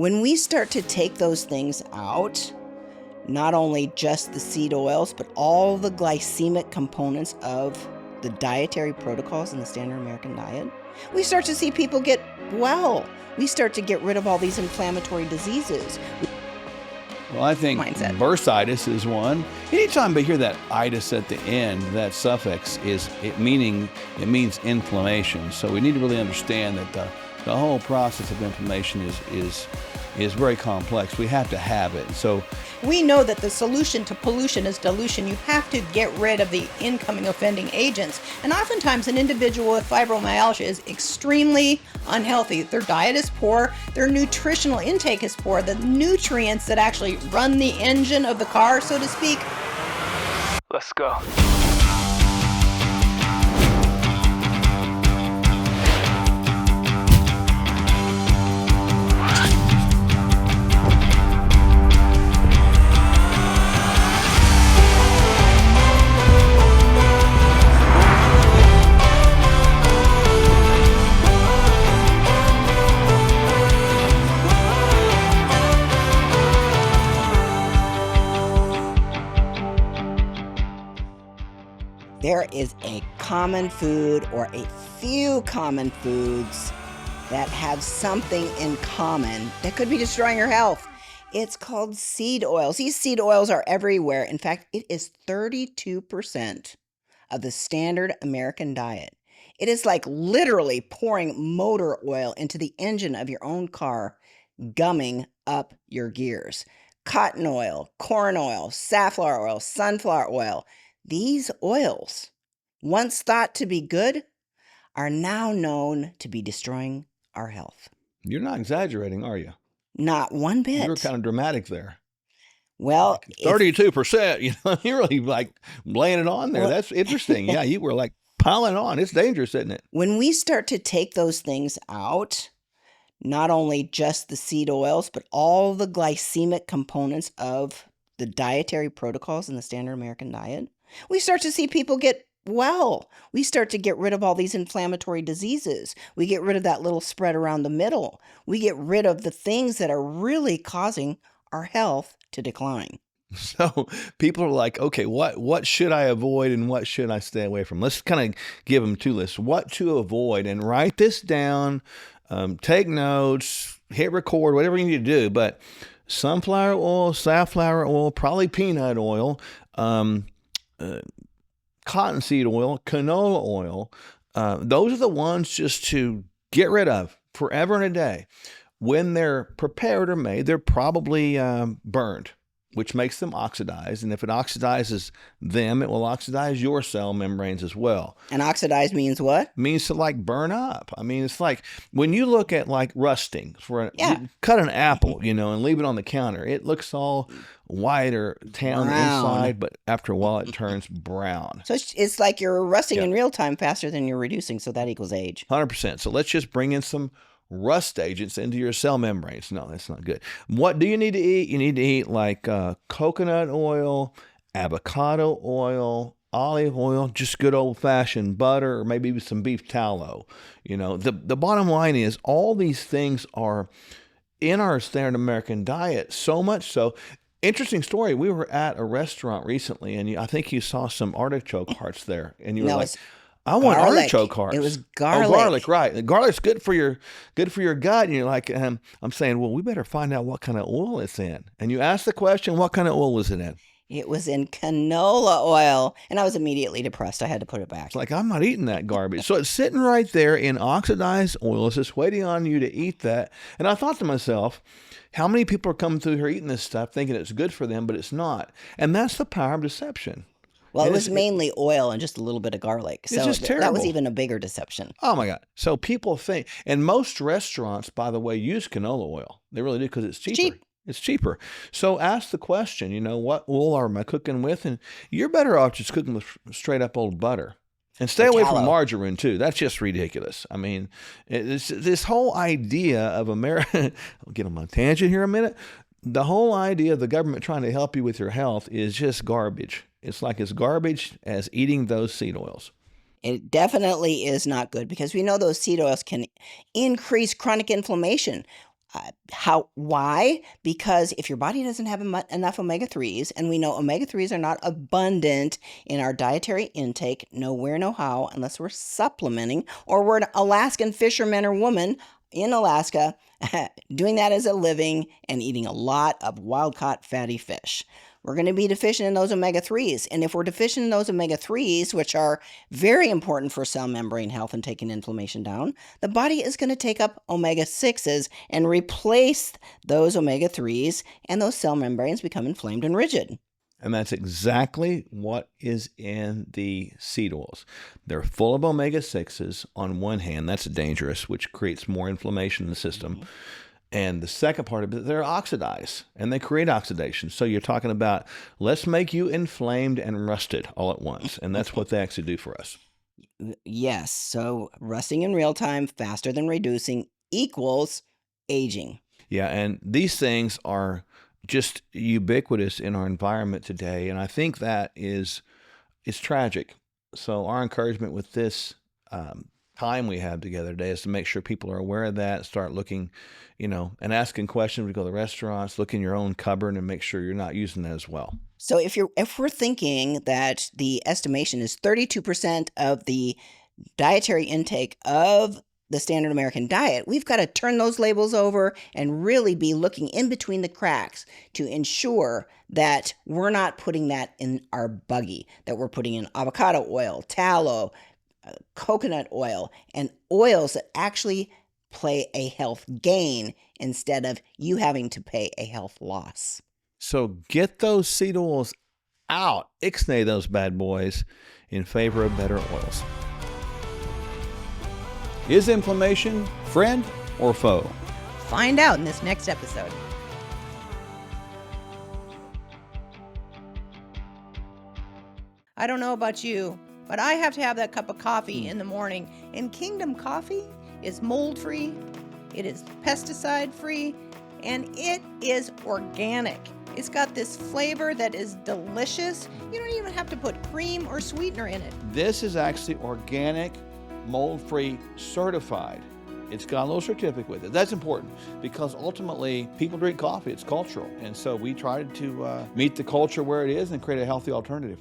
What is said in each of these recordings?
When we start to take those things out, not only just the seed oils, but all the glycemic components of the dietary protocols in the standard American diet, we start to see people get well. We start to get rid of all these inflammatory diseases. Well, I think Mindset. bursitis is one. Anytime we hear that itis at the end, that suffix it means inflammation. So we need to really understand that the whole process of inflammation is very complex. We have to have it. So we know that the solution to pollution is dilution. You have to get rid of the incoming offending agents. And oftentimes an individual with fibromyalgia is extremely unhealthy. Their diet is poor. Their nutritional intake is poor. The nutrients that actually run the engine of the car, so to speak. Let's go. There is a common food or a few common foods that have something in common that could be destroying your health. It's called seed oils. These seed oils are everywhere. In fact, it is 32% of the standard American diet. It is like literally pouring motor oil into the engine of your own car, gumming up your gears. Cotton oil, corn oil, safflower oil, sunflower oil. These oils, once thought to be good, are now known to be destroying our health. you're not exaggerating, are you? Not one bit. You're kind of dramatic there. Well, 32%, you're really like laying it on there. Well- That's interesting. Yeah, you were like piling on. It's dangerous, isn't it? when we start to take those things out, not only just the seed oils, but all the glycemic components of the dietary protocols in the standard American diet, we start to see people get well. We start to get rid of all these inflammatory diseases. We get rid of that little spread around the middle. We get rid of the things that are really causing our health to decline. So people are like, okay, what should I avoid and what should I stay away from? Let's kind of give them two lists. What to avoid, and write this down, take notes, hit record, whatever you need to do. But sunflower oil, safflower oil, probably peanut oil, cottonseed oil, canola oil, those are the ones just to get rid of forever and a day. When they're prepared or made, they're probably burned, which makes them oxidize. And if it oxidizes them, it will oxidize your cell membranes as well. And oxidize means what? It means to like burn up. I mean, it's like when you look at like rusting, Yeah. you cut an apple, and leave it on the counter. It looks all white or tan on the Brown. inside, but after a while it turns brown. So it's like you're rusting Yeah. in real time faster than you're reducing, so that equals age. 100%. So let's just bring in some rust agents into your cell membranes. No, that's not good. What do you need to eat? You need to eat like coconut oil, avocado oil, olive oil, just good old-fashioned butter, or maybe some beef tallow. The bottom line is all these things are in our standard American diet, so much so. Interesting story. We were at a restaurant recently, and I think you saw some artichoke hearts there, and you were No, like, it's I want garlic. artichoke hearts. It was Oh, garlic. garlic, right. The garlic's good for your gut. And you're like, I'm saying, well, we better find out what kind of oil it's in. And you ask the question, what kind of oil was it in? It was in canola oil, and I was immediately depressed. I had to put it back. It's like, I'm not eating that garbage. So it's sitting right there in oxidized oil. It's just waiting on you to eat that. And I thought to myself, how many people are coming through here eating this stuff thinking it's good for them, but it's not. And that's the power of deception. Well, it And was mainly oil and just a little bit of garlic. So just that was terrible. even a bigger deception. Oh my God. So people think, and most restaurants, by the way, use canola oil. They really do because it's cheaper. cheap. It's cheaper. So ask the question, what oil am I cooking with? And you're better off just cooking with straight up old butter. And stay Or away from tallow. margarine too. That's just ridiculous. I mean, it's this whole idea of America, I'll get on my tangent here a minute. The whole idea of the government trying to help you with your health is just garbage. It's like as garbage as eating those seed oils. It definitely is not good because we know those seed oils can increase chronic inflammation. Why? Because if your body doesn't have enough omega-3s, and we know omega-3s are not abundant in our dietary intake, nowhere, no how, unless we're supplementing, or we're an Alaskan fisherman or woman in Alaska doing that as a living and eating a lot of wild-caught fatty fish. We're going to be deficient in those omega-3s. And if we're deficient in those omega-3s, which are very important for cell membrane health and taking inflammation down, the body is going to take up omega-6s and replace those omega-3s, and those cell membranes become inflamed and rigid. And that's exactly what is in the seed oils. They're full of omega-6s on one hand. That's dangerous, which creates more inflammation in the system. Mm-hmm. And the second part of it, they're oxidized, and they create oxidation. So you're talking about, let's make you inflamed and rusted all at once. And that's what they actually do for us. Yes. So rusting in real time, faster than reducing, equals aging. Yeah, and these things are just ubiquitous in our environment today. And I think that it's tragic. So our encouragement with this time we have together today is to make sure people are aware of that, start looking, and asking questions. We go to the restaurants, look in your own cupboard and make sure you're not using that as well. So if we're thinking that the estimation is 32% of the dietary intake of the standard American diet, we've got to turn those labels over and really be looking in between the cracks to ensure that we're not putting that in our buggy, that we're putting in avocado oil, tallow, coconut oil, and oils that actually play a health gain instead of you having to pay a health loss. So get those seed oils out, ixnay those bad boys in favor of better oils. Is inflammation friend or foe? Find out in this next episode. I don't know about you, but I have to have that cup of coffee in the morning. And Kingdom Coffee is mold-free, it is pesticide-free, and it is organic. It's got this flavor that is delicious. You don't even have to put cream or sweetener in it. This is actually organic, mold-free, certified. It's got a little certificate with it. That's important because ultimately people drink coffee. It's cultural. And so we tried to meet the culture where it is and create a healthy alternative.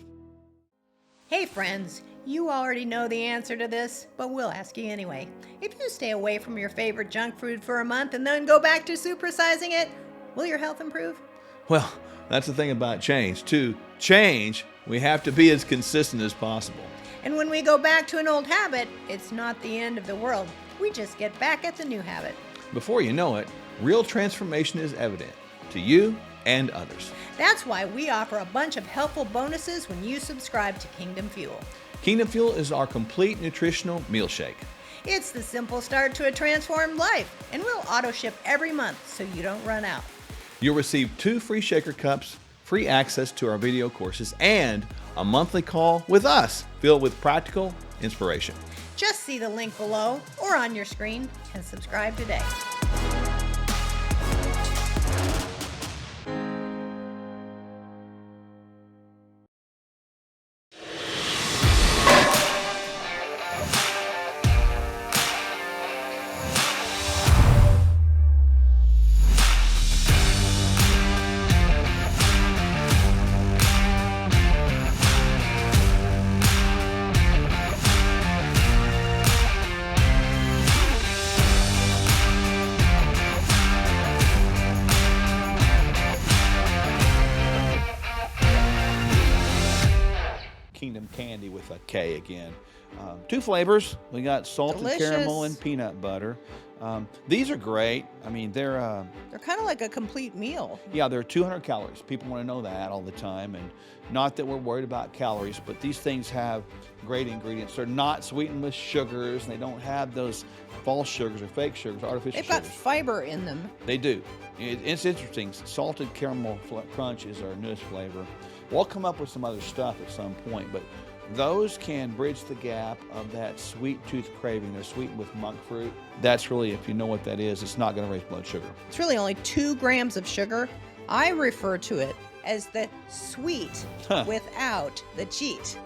Hey friends, you already know the answer to this, but we'll ask you anyway. If you stay away from your favorite junk food for a month and then go back to supersizing it, will your health improve? Well, that's the thing about change. To change, we have to be as consistent as possible. And when we go back to an old habit, it's not the end of the world. We just get back at the new habit. Before you know it, real transformation is evident to you and others. That's why we offer a bunch of helpful bonuses when you subscribe to Kingdom Fuel. Kingdom Fuel is our complete nutritional meal shake. It's the simple start to a transformed life, and we'll auto ship every month so you don't run out. You'll receive 2 free shaker cups, free access to our video courses, and a monthly call with us filled with practical inspiration. Just see the link below or on your screen and subscribe today. Kingdom Candy with a K again. 2 flavors. We got salted Delicious. caramel and peanut butter. These are great. I mean, they're kind of like a complete meal. yeah, they're 200 calories. People want to know that all the time, and not that we're worried about calories, but these things have great ingredients. They're not sweetened with sugars, and they don't have those false sugars or fake sugars, artificial They've got sugars. fiber in them. They do. It's interesting. Salted caramel crunch is our newest flavor. We'll come up with some other stuff at some point, but those can bridge the gap of that sweet tooth craving. They're sweetened with monk fruit. That's really, if you know what that is, it's not going to raise blood sugar. It's really only 2 grams of sugar. I refer to it as the sweet without the cheat.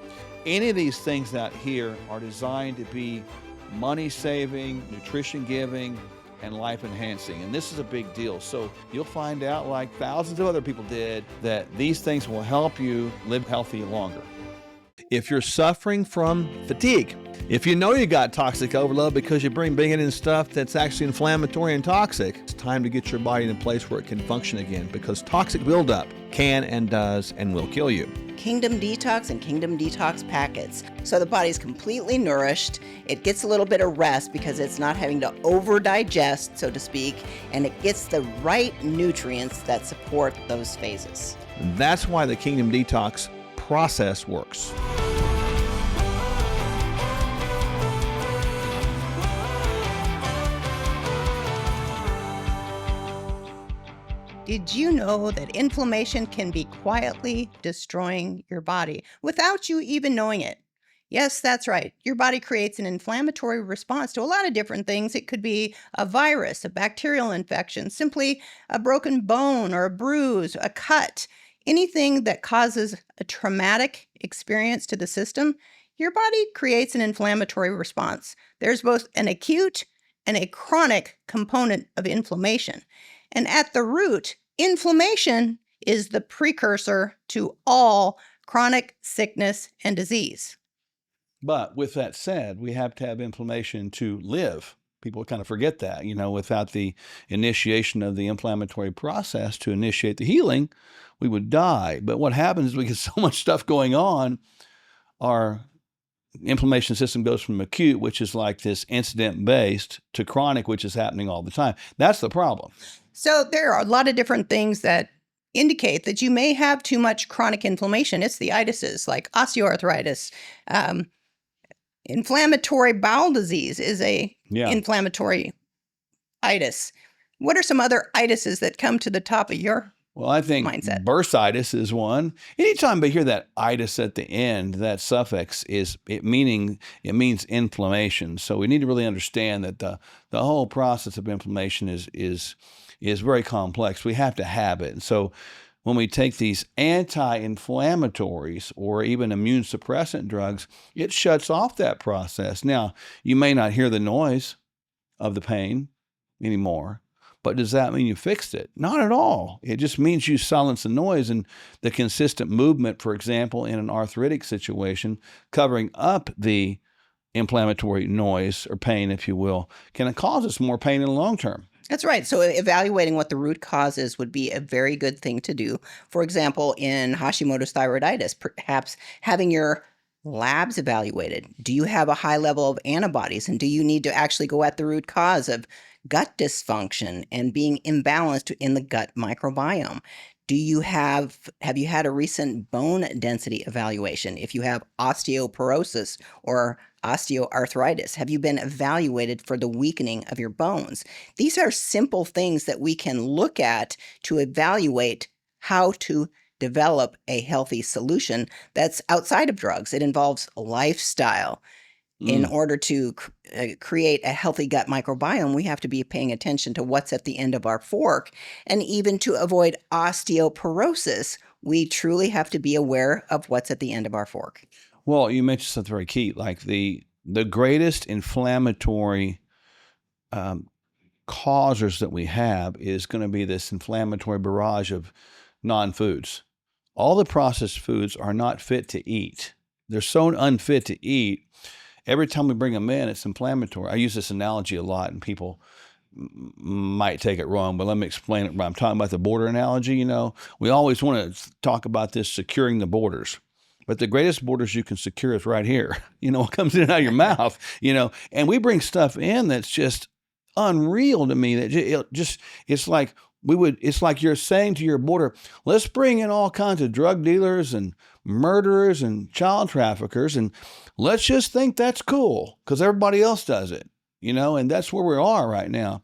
Any of these things out here are designed to be money-saving, nutrition-giving, and life enhancing. And this is a big deal. So you'll find out, like thousands of other people did, that these things will help you live healthy longer. If you're suffering from fatigue, if you know you got toxic overload because you're bringing in stuff that's actually inflammatory and toxic, it's time to get your body in a place where it can function again, because toxic buildup can and does and will kill you. Kingdom Detox and Kingdom Detox packets. So the body's completely nourished. It gets a little bit of rest because it's not having to over digest, so to speak, and it gets the right nutrients that support those phases. That's why the Kingdom Detox process works. Did you know that inflammation can be quietly destroying your body without you even knowing it? Yes, that's right. Your body creates an inflammatory response to a lot of different things. It could be a virus, a bacterial infection, simply a broken bone or a bruise, a cut, anything that causes a traumatic experience to the system. Your body creates an inflammatory response. There's both an acute and a chronic component of inflammation. And at the root, inflammation is the precursor to all chronic sickness and disease. But with that said, we have to have inflammation to live. People kind of forget that, without the initiation of the inflammatory process to initiate the healing, we would die. But what happens is we get so much stuff going on, our inflammation system goes from acute, which is like this incident-based, to chronic, which is happening all the time. That's the problem. So there are a lot of different things that indicate that you may have too much chronic inflammation. It's the itises like osteoarthritis. Inflammatory bowel disease is a inflammatory itis. What are some other itises that come to the top of your Well, I think mindset? bursitis is one. Anytime I hear that itis at the end, that suffix it means inflammation. So we need to really understand that the whole process of inflammation is very complex. We have to have it. And so when we take these anti-inflammatories or even immune suppressant drugs, it shuts off that process. Now, you may not hear the noise of the pain anymore, but does that mean you fixed it? Not at all. It just means you silence the noise, and the consistent movement, for example, in an arthritic situation, covering up the inflammatory noise or pain, if you will, can cause us more pain in the long term. That's right. So evaluating what the root cause is would be a very good thing to do. For example, in Hashimoto's thyroiditis, perhaps having your labs evaluated. Do you have a high level of antibodies? And do you need to actually go at the root cause of gut dysfunction and being imbalanced in the gut microbiome? Do you have you had a recent bone density evaluation? If you have osteoporosis or osteoarthritis, have you been evaluated for the weakening of your bones? These are simple things that we can look at to evaluate how to develop a healthy solution that's outside of drugs. It involves lifestyle. In order to create a healthy gut microbiome, we have to be paying attention to what's at the end of our fork. And even to avoid osteoporosis, we truly have to be aware of what's at the end of our fork. Well, you mentioned something very key, like the greatest inflammatory causers that we have is going to be this inflammatory barrage of non-foods. All the processed foods are not fit to eat. They're so unfit to eat. Every time we bring them in, it's inflammatory. I use this analogy a lot, and people might take it wrong, but let me explain it. I'm talking about the border analogy. We always want to talk about this securing the borders. But the greatest borders you can secure is right here. What comes in and out of your mouth, and we bring stuff in that's just unreal to me. It's like you're saying to your border, let's bring in all kinds of drug dealers and murderers and child traffickers, and let's just think that's cool because everybody else does it, and that's where we are right now.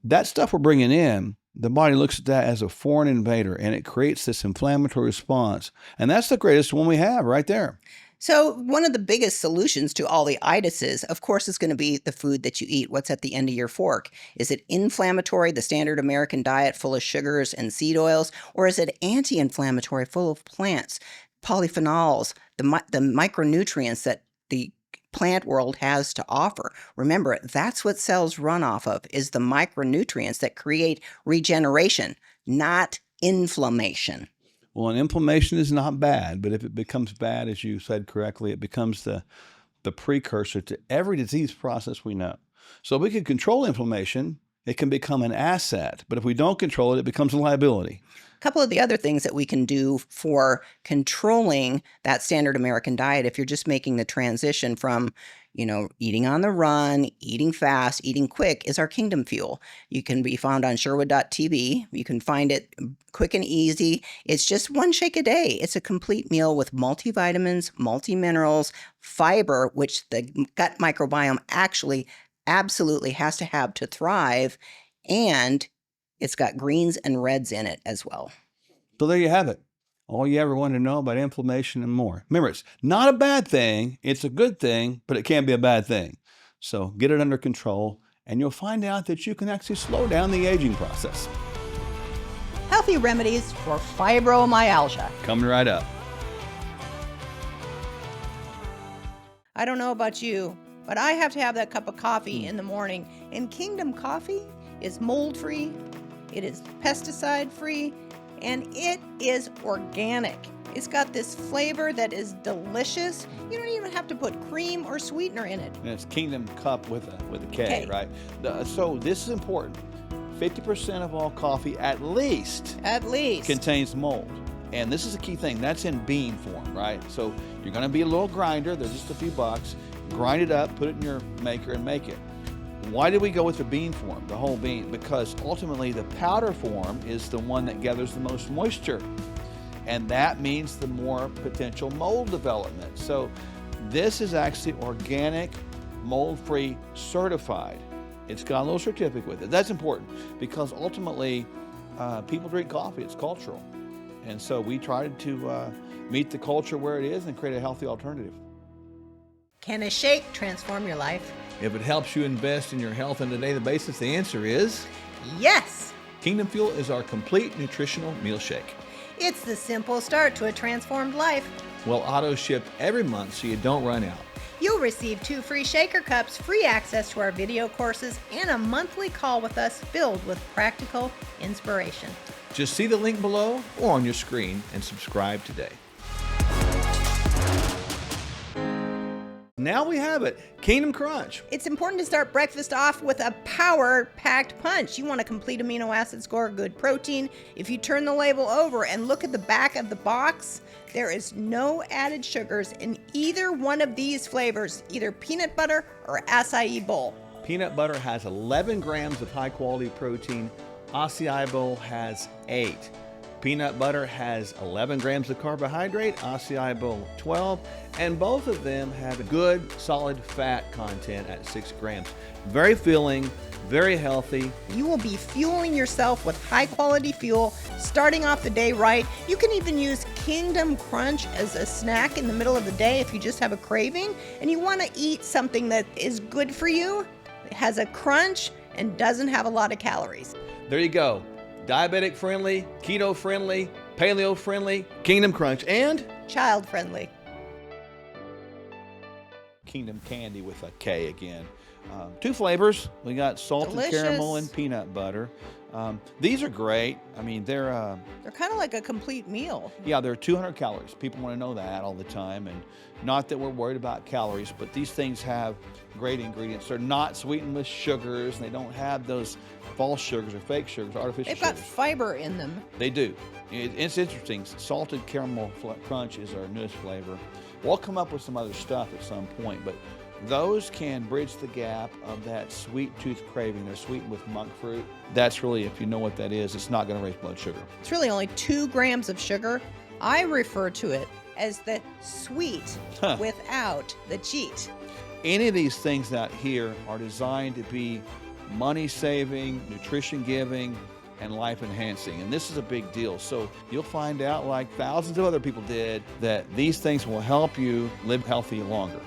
That stuff we're bringing in, the body looks at that as a foreign invader, and it creates this inflammatory response. And that's the greatest one we have right there. So one of the biggest solutions to all the itises, of course, is going to be the food that you eat. What's at the end of your fork? Is it inflammatory, the standard American diet full of sugars and seed oils, or is it anti-inflammatory, full of plants, polyphenols, the micronutrients that the plant world has to offer. Remember, that's what cells run off of, is the micronutrients that create regeneration, not inflammation. Well, and inflammation is not bad, but if it becomes bad, as you said correctly, it becomes the precursor to every disease process we know. So if we can control inflammation, it can become an asset. But if we don't control it, it becomes a liability. A couple of the other things that we can do for controlling that standard American diet, if you're just making the transition from, eating on the run, eating fast, eating quick, is our Kingdom Fuel. You can be found on Sherwood.tv. You can find it quick and easy. It's just one shake a day. It's a complete meal with multivitamins, multiminerals, fiber, which the gut microbiome actually absolutely has to have to thrive, and it's got greens and reds in it as well. So there you have it. All you ever want to know about inflammation and more. Remember, it's not a bad thing. It's a good thing, but it can be a bad thing. So get it under control, and you'll find out that you can actually slow down the aging process. Healthy remedies for fibromyalgia. Coming right up. I don't know about you, but I have to have that cup of coffee in the morning. And Kingdom Coffee is mold-free, it is pesticide-free, and it is organic. It's got this flavor that is delicious. You don't even have to put cream or sweetener in it. And it's Kingdom Cup with a K, K. right? So this is important. 50% of all coffee at least contains mold. And this is a key thing. That's in bean form, right? So you're going to be a little grinder. There's just a few bucks. Grind it up, put it in your maker, and make it. Why did we go with the bean form, the whole bean? Because ultimately the powder form is the one that gathers the most moisture. And that means the more potential mold development. So this is actually organic, mold-free, certified. It's got a little certificate with it. That's important because ultimately people drink coffee. It's cultural. And so we tried to meet the culture where it is and create a healthy alternative. Can a shake transform your life? If it helps you invest in your health on a daily basis, the answer is Yes! Kingdom Fuel is our complete nutritional meal shake. It's the simple start to a transformed life. We'll auto-ship every month so you don't run out. You'll receive 2 free shaker cups, free access to our video courses, and a monthly call with us filled with practical inspiration. Just see the link below or on your screen and subscribe today. Now we have it, Kingdom Crunch. It's important to start breakfast off with a power-packed punch. You want a complete amino acid score, good protein. If you turn the label over and look at the back of the box, there is no added sugars in either one of these flavors, either peanut butter or acai bowl. Peanut butter has 11 grams of high-quality protein. Acai bowl has 8. Peanut butter has 11 grams of carbohydrate, acai bowl 12, and both of them have a good solid fat content at 6 grams. Very filling, very healthy. You will be fueling yourself with high quality fuel, starting off the day right. You can even use Kingdom Crunch as a snack in the middle of the day if you just have a craving and you want to eat something that is good for you, it has a crunch, and doesn't have a lot of calories. There you go. Diabetic friendly, keto friendly, paleo friendly, Kingdom Crunch, and Child friendly. Kingdom Candy with a K again. 2 flavors. We got salted Delicious. caramel and peanut butter. These are great. I mean, they're kind of like a complete meal. yeah, they're 200 calories. People want to know that all the time, and not that we're worried about calories, but these things have great ingredients. They're not sweetened with sugars, and they don't have those false sugars or fake sugars, artificial They've got sugars. fiber in them. They do. It's interesting. Salted caramel crunch is our newest flavor. We'll come up with some other stuff at some point, but those can bridge the gap of that sweet tooth craving. They're sweetened with monk fruit. That's really, if you know what that is, it's not going to raise blood sugar. It's really only 2 grams of sugar. I refer to it as the sweet without the cheat. Any of these things out here are designed to be money-saving, nutrition-giving, and life-enhancing. And this is a big deal. So you'll find out, like thousands of other people did, that these things will help you live healthy longer.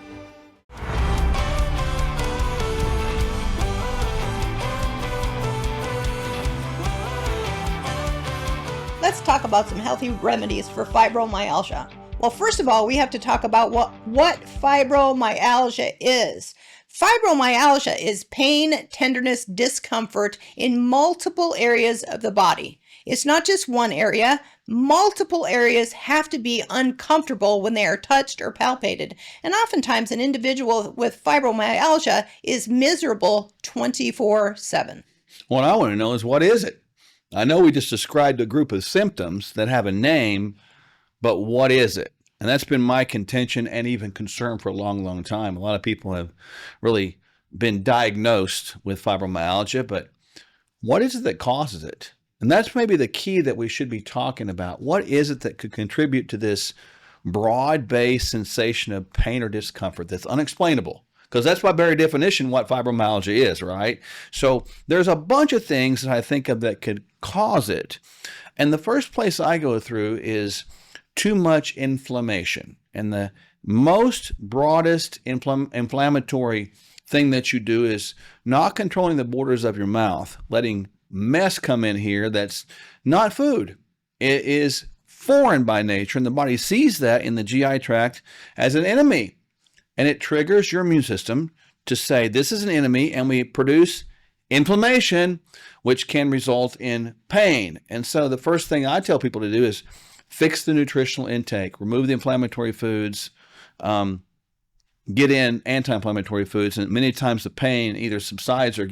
Let's talk about some healthy remedies for fibromyalgia. Well, first of all, we have to talk about what fibromyalgia is. Fibromyalgia is pain, tenderness, discomfort in multiple areas of the body. It's not just one area. Multiple areas have to be uncomfortable when they are touched or palpated. And oftentimes an individual with fibromyalgia is miserable 24/7. What I want to know is, what is it? I know we just described a group of symptoms that have a name, but what is it? And that's been my contention and even concern for a long, long time. A lot of people have really been diagnosed with fibromyalgia, but what is it that causes it? And that's maybe the key that we should be talking about. What is it that could contribute to this broad-based sensation of pain or discomfort that's unexplainable? Because that's by very definition what fibromyalgia is, right? So there's a bunch of things that I think of that could cause it. And the first place I go through is too much inflammation. And the most broadest inflammatory thing that you do is not controlling the borders of your mouth, letting mess come in here that's not food. It is foreign by nature, and the body sees that in the GI tract as an enemy. And it triggers your immune system to say, this is an enemy, and we produce inflammation, which can result in pain. And so the first thing I tell people to do is fix the nutritional intake, remove the inflammatory foods, get in anti-inflammatory foods, and many times the pain either subsides or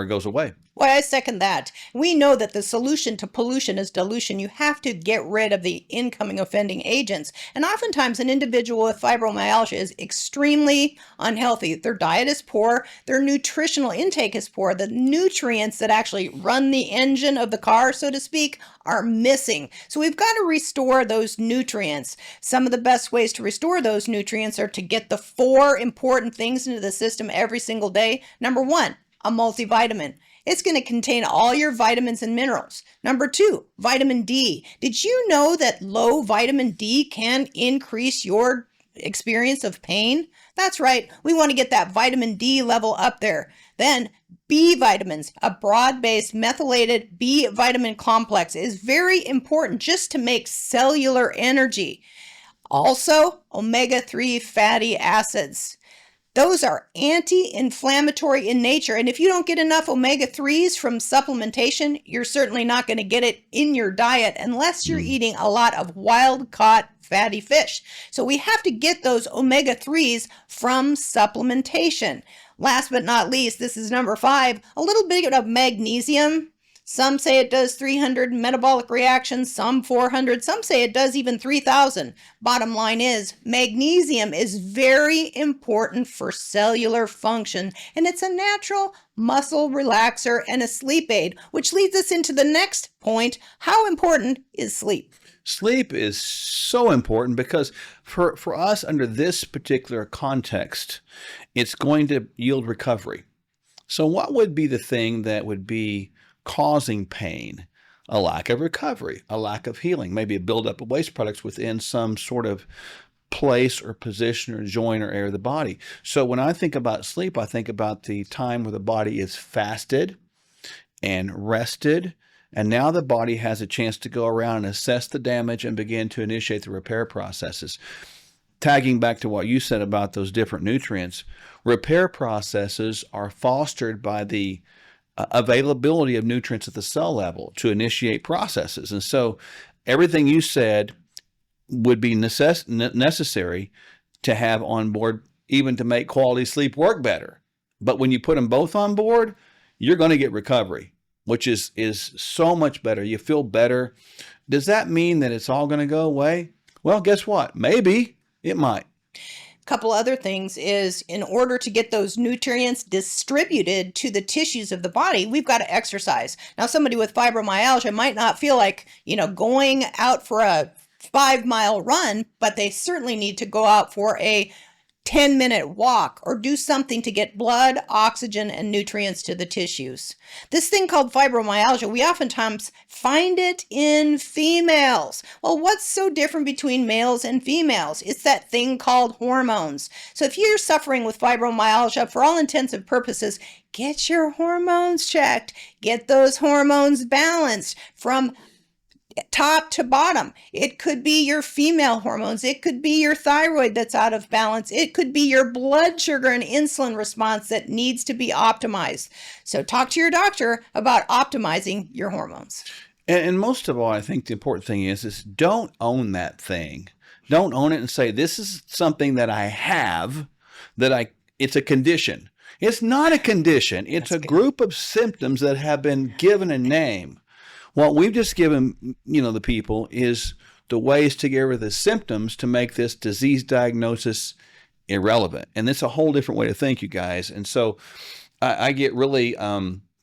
goes away. Well, I second that. We know that the solution to pollution is dilution. You have to get rid of the incoming offending agents. And oftentimes an individual with fibromyalgia is extremely unhealthy. Their diet is poor. Their nutritional intake is poor. The nutrients that actually run the engine of the car, so to speak, are missing. So we've got to restore those nutrients. Some of the best ways to restore those nutrients are to get the 4 important things into the system every single day. Number 1, a multivitamin. It's going to contain all your vitamins and minerals. Number 2, vitamin D. Did you know that low vitamin D can increase your experience of pain? That's right. We want to get that vitamin D level up there. Then B vitamins, a broad-based methylated B vitamin complex, is very important just to make cellular energy. Also, omega-3 fatty acids. Those are anti-inflammatory in nature, and if you don't get enough omega-3s from supplementation, you're certainly not going to get it in your diet unless you're eating a lot of wild-caught fatty fish. So we have to get those omega-3s from supplementation. Last but not least, this is number 5, a little bit of magnesium. Some say it does 300 metabolic reactions, some 400, some say it does even 3,000. Bottom line is, magnesium is very important for cellular function, and it's a natural muscle relaxer and a sleep aid, which leads us into the next point. How important is sleep? Sleep is so important because for us under this particular context, it's going to yield recovery. So what would be the thing that would be causing pain? A lack of recovery, a lack of healing, maybe a buildup of waste products within some sort of place or position or joint or area of the body. So when I think about sleep, I think about the time where the body is fasted and rested, and now the body has a chance to go around and assess the damage and begin to initiate the repair processes. Tagging back to what you said about those different nutrients, repair processes are fostered by the availability of nutrients at the cell level to initiate processes. And so everything you said would be necessary to have on board, even to make quality sleep work better. But when you put them both on board, you're going to get recovery, which is so much better. You feel better. Does that mean that it's all going to go away? Well, guess what? Maybe it might. Couple other things is, in order to get those nutrients distributed to the tissues of the body, we've got to exercise. Now, somebody with fibromyalgia might not feel like, going out for a 5-mile run, but they certainly need to go out for a 10-minute walk or do something to get blood, oxygen, and nutrients to the tissues. This thing called fibromyalgia, we oftentimes find it in females. Well, what's so different between males and females? It's that thing called hormones. So if you're suffering with fibromyalgia, for all intents and purposes, get your hormones checked. Get those hormones balanced from top to bottom. It could be your female hormones. It could be your thyroid that's out of balance. It could be your blood sugar and insulin response that needs to be optimized. So talk to your doctor about optimizing your hormones. And most of all, I think the important thing is don't own that thing. Don't own it and say, this is something that I have, it's a condition. It's not a condition. It's a group of symptoms that have been given a name. What we've just given, the people is the ways to get rid of the symptoms to make this disease diagnosis irrelevant. And it's a whole different way to think, you guys. And so I get really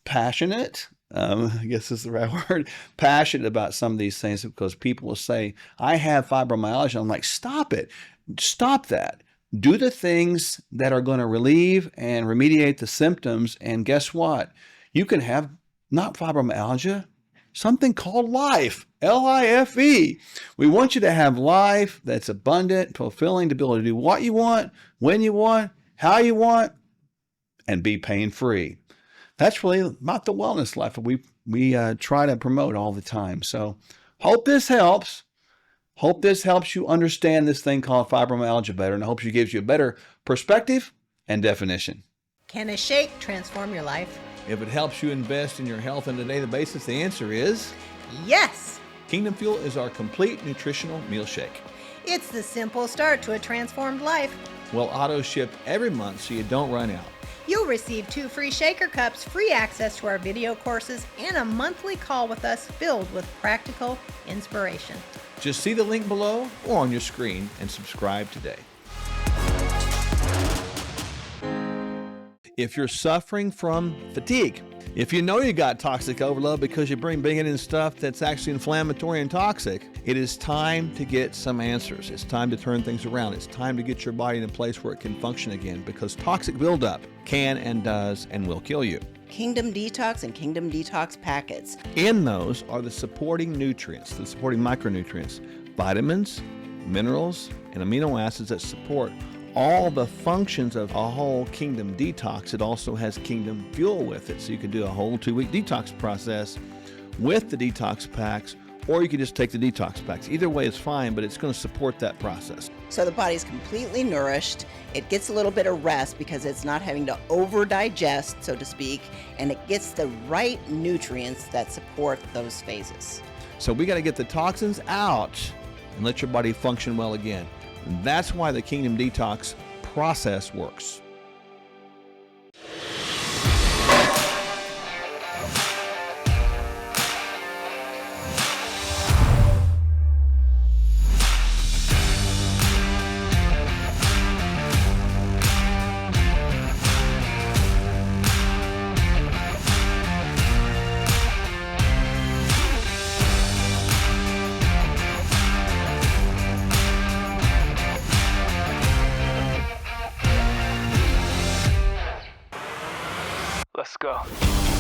passionate, I guess is the right word, passionate about some of these things because people will say, I have fibromyalgia. I'm like, stop it. Stop that. Do the things that are going to relieve and remediate the symptoms. And guess what? You can have not fibromyalgia, something called life, L-I-F-E. We want you to have life that's abundant, fulfilling, to be able to do what you want, when you want, how you want, and be pain-free. That's really about the wellness life that we try to promote all the time. So hope this helps. Hope this helps you understand this thing called fibromyalgia better, and I hope it gives you a better perspective and definition. Can a shake transform your life? If it helps you invest in your health on a daily basis, the answer is Yes! Kingdom Fuel is our complete nutritional meal shake. It's the simple start to a transformed life. We'll auto-ship every month so you don't run out. You'll receive 2 free shaker cups, free access to our video courses, and a monthly call with us filled with practical inspiration. Just see the link below or on your screen and subscribe today. If you're suffering from fatigue, if you know you got toxic overload because you're bringing in stuff that's actually inflammatory and toxic, it is time to get some answers. It's time to turn things around. It's time to get your body in a place where it can function again, because toxic buildup can and does and will kill you. Kingdom Detox and Kingdom Detox packets. In those are the supporting nutrients, the supporting micronutrients, vitamins, minerals, and amino acids that support all the functions of a whole Kingdom Detox. It also has Kingdom Fuel with it, so you can do a whole 2-week detox process with the detox packs, or you can just take the detox packs. Either way is fine, but it's going to support that process. So the body's completely nourished. It gets a little bit of rest because it's not having to over digest, so to speak, and it gets the right nutrients that support those phases. So we got to get the toxins out and let your body function well again. And that's why the Kingdom Detox process works. Let's go.